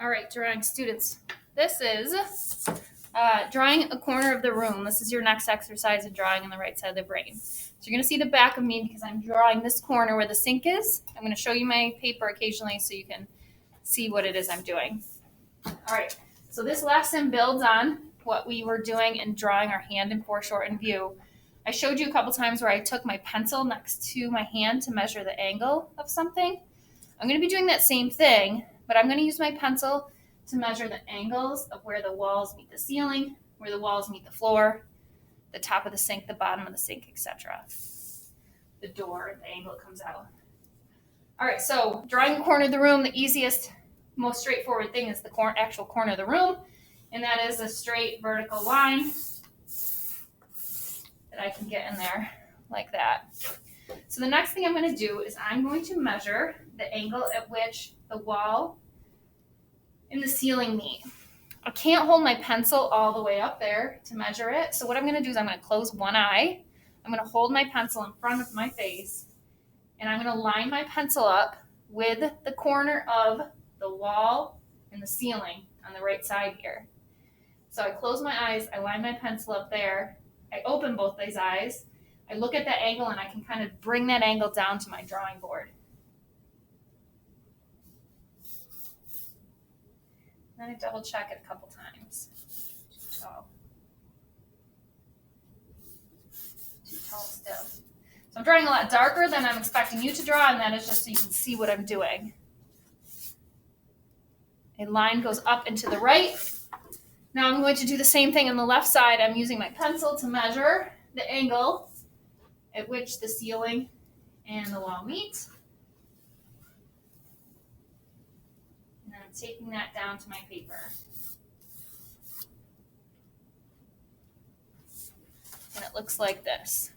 All right, drawing students. This is drawing a corner of the room. This is your next exercise in drawing on the right side of the brain. So you're going to see the back of me because I'm drawing this corner where the sink is. I'm going to show you my paper occasionally so you can see what it is I'm doing. All right, so this lesson builds on what we were doing in drawing our hand in foreshortened view. I showed you a couple times where I took my pencil next to my hand to measure the angle of something. I'm going to be doing that same thing, but I'm going to use my pencil to measure the angles of where the walls meet the ceiling, where the walls meet the floor, the top of the sink, the bottom of the sink, etc. The door, the angle it comes out. All right, so drawing a corner of the room, the easiest, most straightforward thing is the actual corner of the room, and that is a straight vertical line that I can get in there like that. So the next thing I'm going to do is I'm going to measure the angle at which the wall and the ceiling meet. I can't hold my pencil all the way up there to measure it. So what I'm going to do is I'm going to close one eye. I'm going to hold my pencil in front of my face, and I'm going to line my pencil up with the corner of the wall and the ceiling on the right side here. So I close my eyes, I line my pencil up there, I open both these eyes, I look at that angle, and I can kind of bring that angle down to my drawing board. Then I double check it a couple times. Too tall still. So I'm drawing a lot darker than I'm expecting you to draw, and that is just so you can see what I'm doing. A line goes up and to the right. Now I'm going to do the same thing on the left side. I'm using my pencil to measure the angle at which the ceiling and the wall meet. And I'm taking that down to my paper. And it looks like this.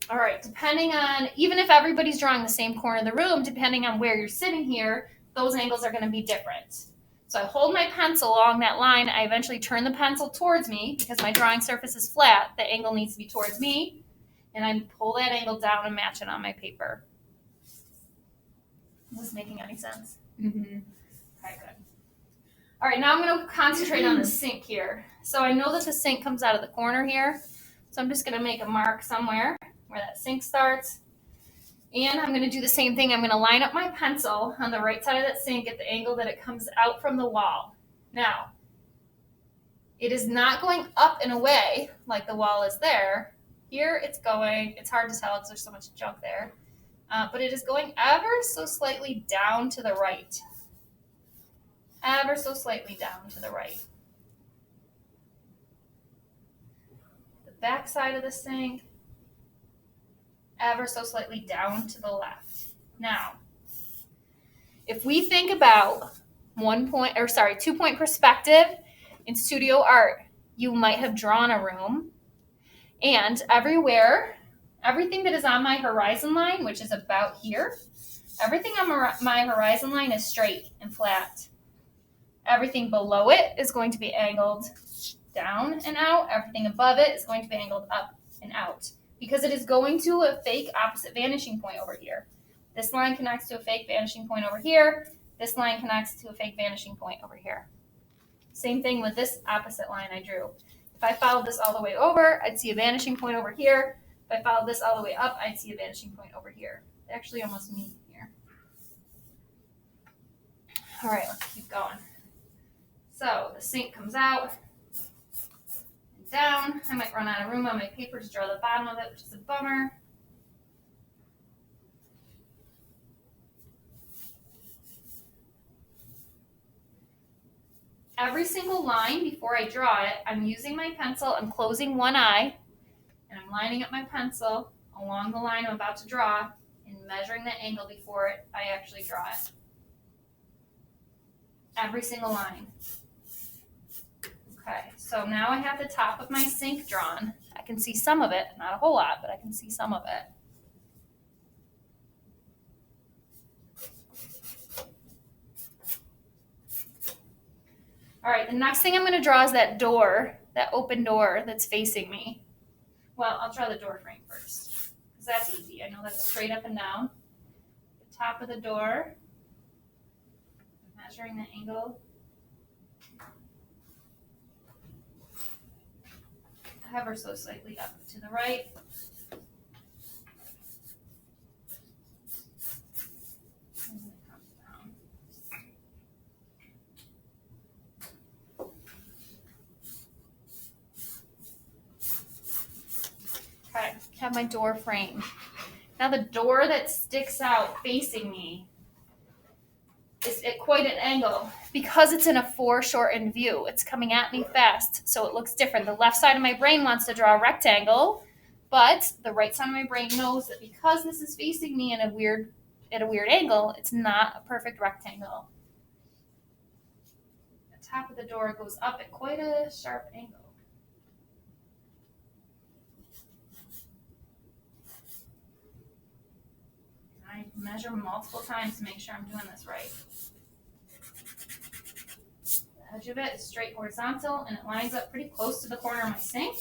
All right, depending on, even if everybody's drawing the same corner of the room, depending on where you're sitting here, those angles are going to be different. So I hold my pencil along that line. I eventually turn the pencil towards me because my drawing surface is flat. The angle needs to be towards me. And I pull that angle down and match it on my paper. Is this making any sense? Mm-hmm. Okay, good. All right, now I'm going to concentrate on the sink here. So I know that the sink comes out of the corner here. So I'm just going to make a mark somewhere where that sink starts. And I'm going to do the same thing. I'm going to line up my pencil on the right side of that sink at the angle that it comes out from the wall. Now, it is not going up and away like the wall is there. Here it's going, it's hard to tell because there's so much junk there, but it is going ever so slightly down to the right. Ever so slightly down to the right. The back side of the sink, ever so slightly down to the left. Now, if we think about 2-point perspective in studio art, you might have drawn a room, and everything that is on my horizon line, which is about here, everything on my horizon line is straight and flat. Everything below it is going to be angled down and out. Everything above it is going to be angled up and out because it is going to a fake opposite vanishing point over here. This line connects to a fake vanishing point over here. This line connects to a fake vanishing point over here. Same thing with this opposite line I drew. If I followed this all the way over, I'd see a vanishing point over here. If I followed this all the way up, I'd see a vanishing point over here. They actually almost meet here. All right, let's keep going. So the sink comes out and down. I might run out of room on my paper to draw the bottom of it, which is a bummer. Every single line before I draw it, I'm using my pencil, I'm closing one eye, and I'm lining up my pencil along the line I'm about to draw and measuring the angle before I actually draw it. Every single line. Okay, so now I have the top of my sink drawn. I can see some of it, not a whole lot, but I can see some of it. All right, the next thing I'm going to draw is that door, that open door that's facing me. Well, I'll draw the door frame first, because that's easy. I know that's straight up and down. The top of the door, measuring the angle. Ever so slightly up to the right. And then it comes down. Okay, have my door framed. Now the door that sticks out facing me is at quite an angle because it's in a foreshortened view. It's coming at me fast, so it looks different. The left side of my brain wants to draw a rectangle, but the right side of my brain knows that because this is facing me at a weird angle, it's not a perfect rectangle. The top of the door goes up at quite a sharp angle. I measure multiple times to make sure I'm doing this right. The edge of it is straight horizontal and it lines up pretty close to the corner of my sink.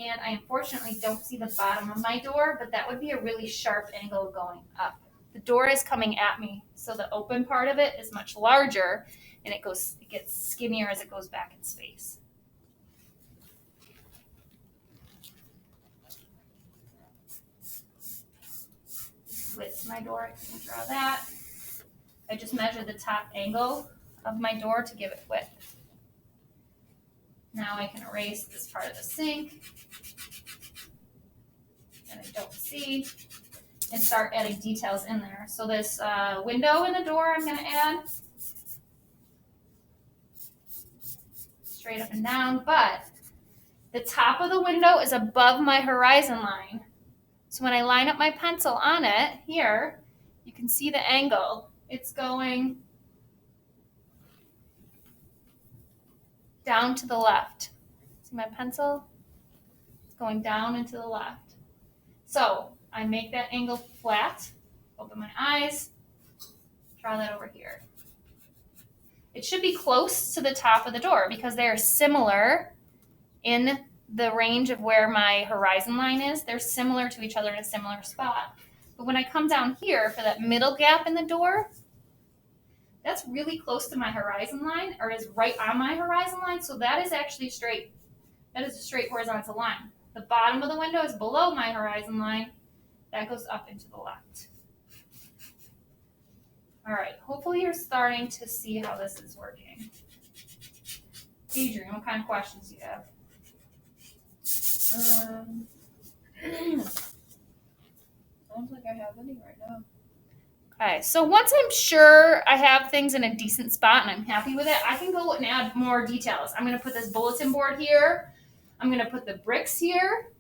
And I unfortunately don't see the bottom of my door, but that would be a really sharp angle going up. The door is coming at me, so the open part of it is much larger and it gets skinnier as it goes back in space. Width my door, I can draw that. I just measure the top angle of my door to give it width. Now I can erase this part of the sink that I don't see and start adding details in there. So this window in the door I'm going to add straight up and down, but the top of the window is above my horizon line. So when I line up my pencil on it here, you can see the angle. It's going down to the left. See my pencil? It's going down and to the left. So I make that angle flat, open my eyes, draw that over here. It should be close to the top of the door because they are similar in the range of where my horizon line is. They're similar to each other in a similar spot. But when I come down here for that middle gap in the door, that's really close to my horizon line, or is right on my horizon line, so that is actually straight. That is a straight horizontal line. The bottom of the window is below my horizon line. That goes up and to the left. All right, hopefully you're starting to see how this is working. Adrian, what kind of questions do you have? I don't think I have any right now. Okay, so once I'm sure I have things in a decent spot and I'm happy with it, I can go and add more details. I'm going to put this bulletin board here. I'm going to put the bricks here,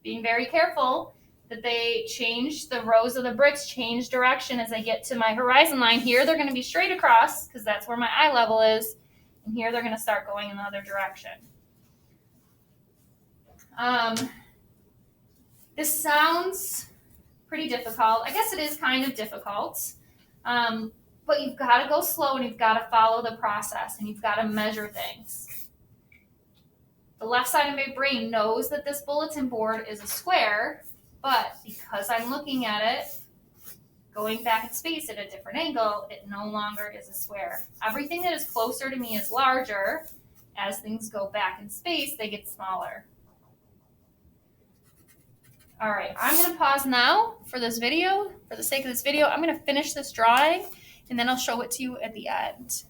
being very careful that they change, the rows of the bricks change direction as I get to my horizon line. Here they're going to be straight across because that's where my eye level is, and here they're going to start going in the other direction. This sounds pretty difficult. I guess it is kind of difficult, but you've got to go slow and you've got to follow the process and you've got to measure things. The left side of my brain knows that this bulletin board is a square, but because I'm looking at it, going back in space at a different angle, it no longer is a square. Everything that is closer to me is larger. As things go back in space, they get smaller. All right, I'm going to pause now for this video. For the sake of this video, I'm going to finish this drawing, and then I'll show it to you at the end.